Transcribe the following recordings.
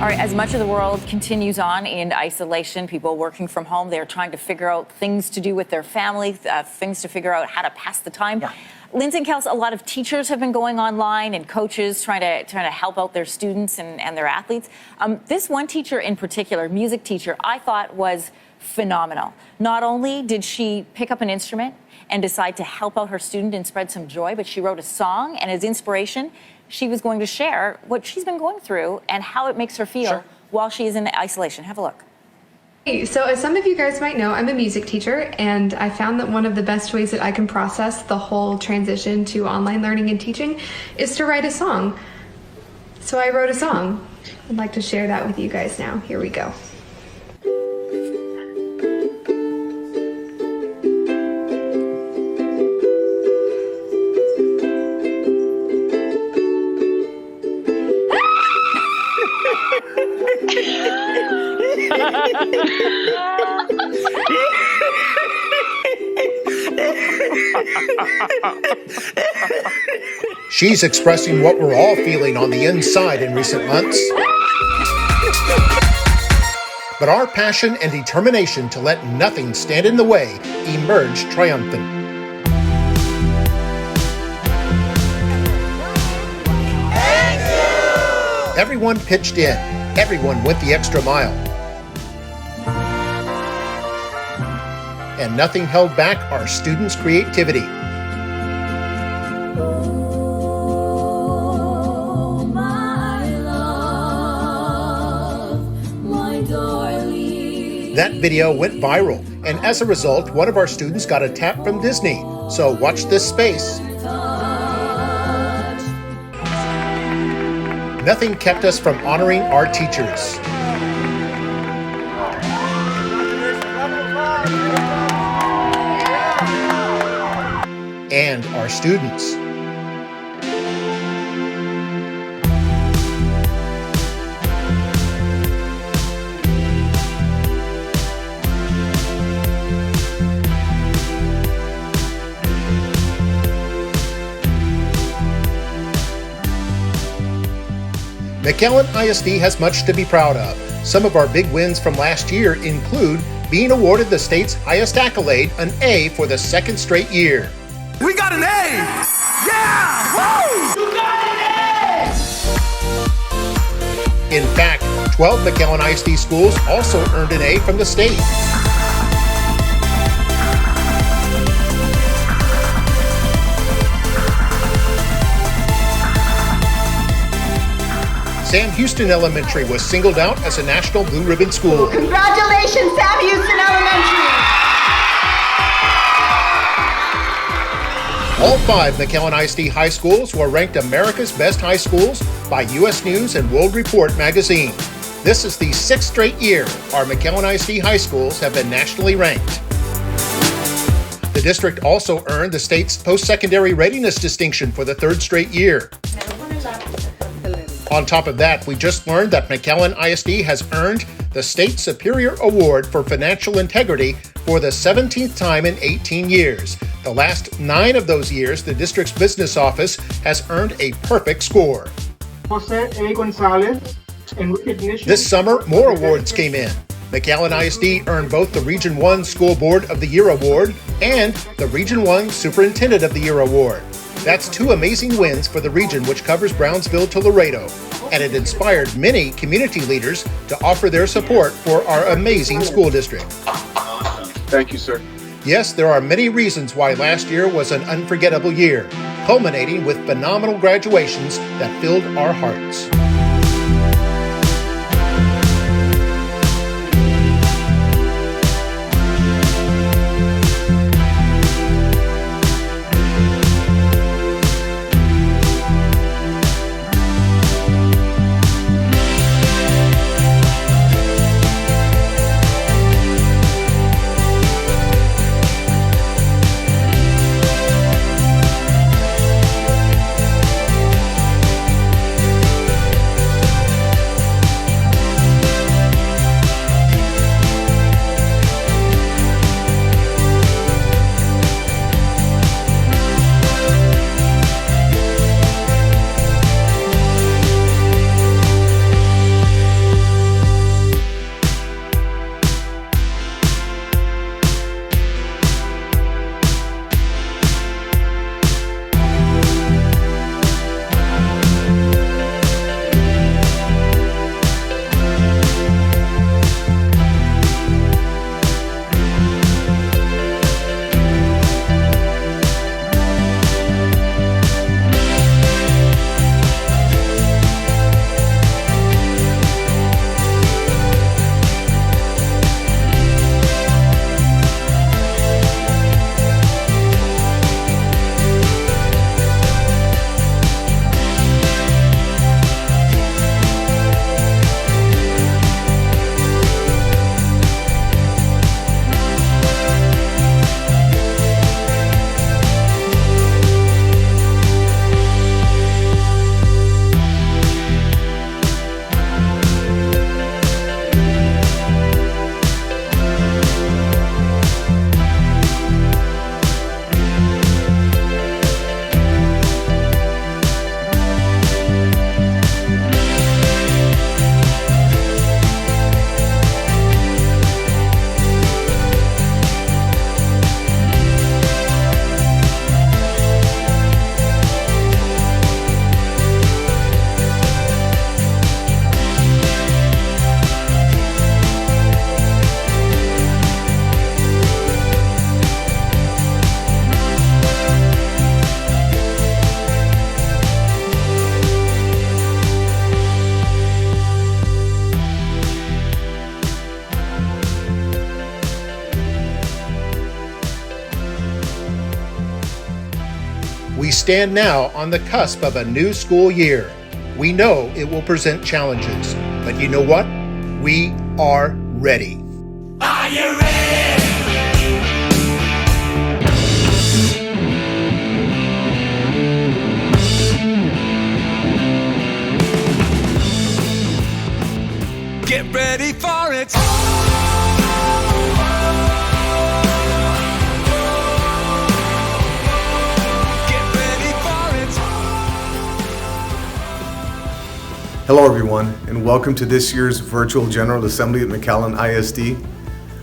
All right, as much of the world continues on in isolation, people working from home, they're trying to figure out things to do with their family, things to figure out how to pass the time. Yeah. Lindsay and Kels, a lot of teachers have been going online and coaches trying to help out their students and their athletes. This one teacher in particular, music teacher, I thought was phenomenal. Not only did she pick up an instrument and decide to help out her student and spread some joy, but she wrote a song, and as inspiration, she was going to share what she's been going through and how it makes her feel while she is in isolation. Have a look. Hey, so as some of you guys might know, I'm a music teacher, and I found that one of the best ways that I can process the whole transition to online learning and teaching is to write a song. So I wrote a song. I'd like to share that with you guys now. Here we go. She's expressing what we're all feeling on the inside in recent months. But our passion and determination to let nothing stand in the way emerged triumphant. Thank you! Everyone pitched in. Everyone went the extra mile. And nothing held back our students' creativity. Oh, my love, my darling. That video went viral, and as a result, one of our students got a tap from Disney. So watch this space. Nothing kept us from honoring our teachers. And our students. McAllen ISD has much to be proud of. Some of our big wins from last year include being awarded the state's highest accolade, an A, for the second straight year. We got an A! Yeah! Woo! You got an A! In fact, 12 McAllen ISD schools also earned an A from the state. Sam Houston Elementary was singled out as a National Blue Ribbon School. Congratulations, Sam Houston Elementary! All 5 McAllen ISD high schools were ranked America's Best High Schools by U.S. News and World Report magazine. This is the 6th straight year our McAllen ISD high schools have been nationally ranked. The district also earned the state's post-secondary readiness distinction for the 3rd straight year. On top of that, we just learned that McAllen ISD has earned the State Superior Award for Financial Integrity for the 17th time in 18 years. The last 9 of those years, the district's business office has earned a perfect score. Jose A. Gonzalez, in recognition. This summer, more awards came in. McAllen ISD earned both the Region 1 School Board of the Year Award and the Region 1 Superintendent of the Year Award. That's 2 amazing wins for the region, which covers Brownsville to Laredo, and it inspired many community leaders to offer their support for our amazing school district. Thank you, sir. Yes, there are many reasons why last year was an unforgettable year, culminating with phenomenal graduations that filled our hearts. We stand now on the cusp of a new school year. We know it will present challenges, but you know what? We are ready. Are you ready? Get ready for it. Hello everyone, and welcome to this year's virtual General Assembly at McAllen ISD.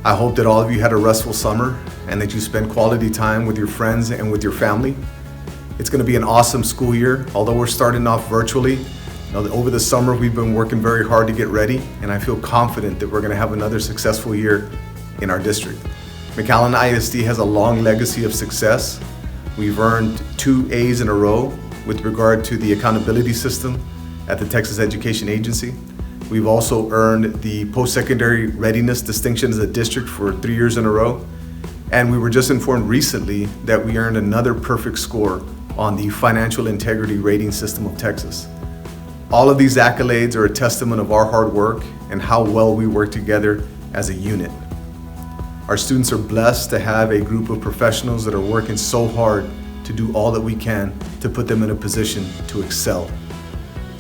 I hope that all of you had a restful summer and that you spent quality time with your friends and with your family. It's going to be an awesome school year, although we're starting off virtually. Over the summer we've been working very hard to get ready, and I feel confident that we're going to have another successful year in our district. McAllen ISD has a long legacy of success. We've earned 2 A's in a row with regard to the accountability system at the Texas Education Agency. We've also earned the post-secondary readiness distinction as a district for 3 years in a row. And we were just informed recently that we earned another perfect score on the financial integrity rating system of Texas. All of these accolades are a testament of our hard work and how well we work together as a unit. Our students are blessed to have a group of professionals that are working so hard to do all that we can to put them in a position to excel.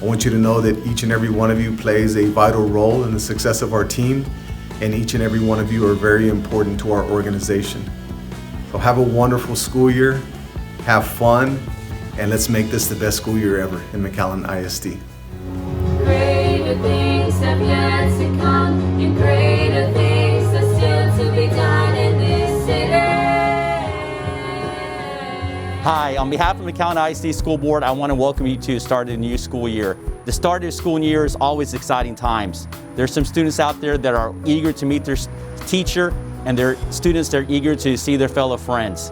I want you to know that each and every one of you plays a vital role in the success of our team, and each and every one of you are very important to our organization. So have a wonderful school year, have fun, and let's make this the best school year ever in McAllen ISD. Greater things have yet to come, and greater things are still to be done in this city. Hi, on behalf of McAllen ISD School Board, I want to welcome you to the start of the new school year. The start of the school year is always exciting times. There's some students out there that are eager to meet their teacher, and there are students that are eager to see their fellow friends.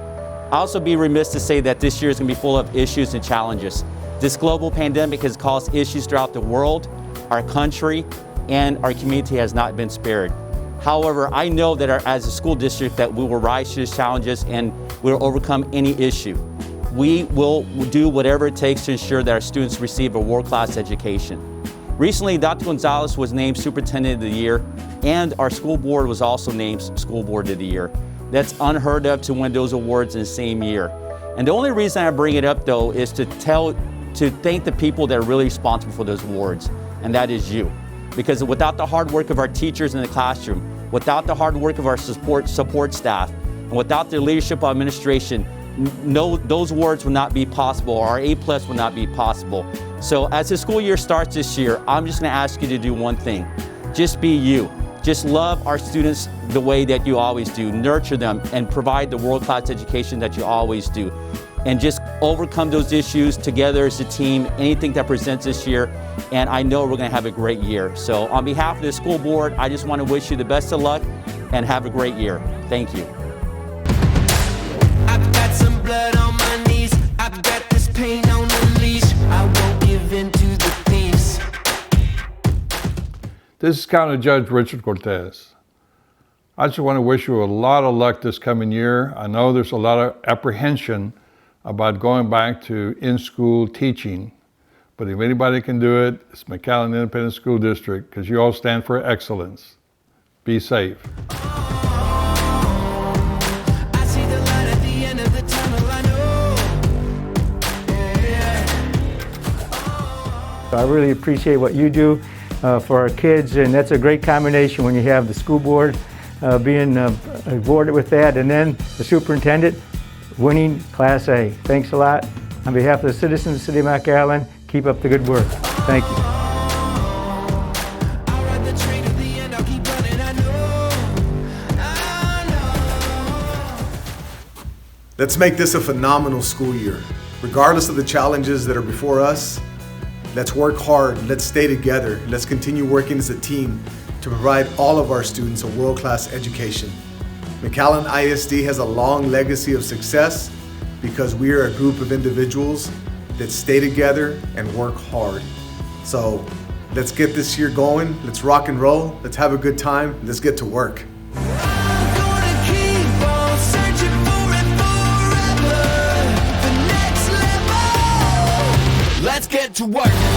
I'll also be remiss to say that this year is going to be full of issues and challenges. This global pandemic has caused issues throughout the world, our country, and our community has not been spared. However, I know that as a school district that we will rise to these challenges and we will overcome any issue. We will do whatever it takes to ensure that our students receive a world-class education. Recently, Dr. Gonzalez was named Superintendent of the Year, and our school board was also named School Board of the Year. That's unheard of to win those awards in the same year. And the only reason I bring it up, though, is to thank the people that are really responsible for those awards, and that is you. Because without the hard work of our teachers in the classroom, without the hard work of our support staff, and without the leadership of administration, those awards would not be possible, or our A+ would not be possible. So as the school year starts this year, I'm just going to ask you to do one thing. Just be you. Just love our students the way that you always do. Nurture them and provide the world-class education that you always do. And just overcome those issues together as a team, anything that presents this year. And I know we're going to have a great year. So on behalf of the school board, I just want to wish you the best of luck and have a great year. Thank you. I've got some blood on my knees. I've got this pain on the leash. I won't give in to the thieves. This is County Judge Richard Cortez. I just want to wish you a lot of luck this coming year. I know there's a lot of apprehension about going back to in-school teaching, but if anybody can do it, it's McAllen Independent School District, because you all stand for excellence. Be safe. I really appreciate what you do for our kids, and that's a great combination when you have the school board being awarded with that, and then the superintendent winning Class A. Thanks a lot. On behalf of the citizens of the city of McAllen, keep up the good work. Thank you. Let's make this a phenomenal school year. Regardless of the challenges that are before us, let's work hard, let's stay together, let's continue working as a team to provide all of our students a world-class education. McAllen ISD has a long legacy of success because we are a group of individuals that stay together and work hard. So let's get this year going, let's rock and roll, let's have a good time, let's get to work. Gonna keep on searching for it forever. The next level. to work.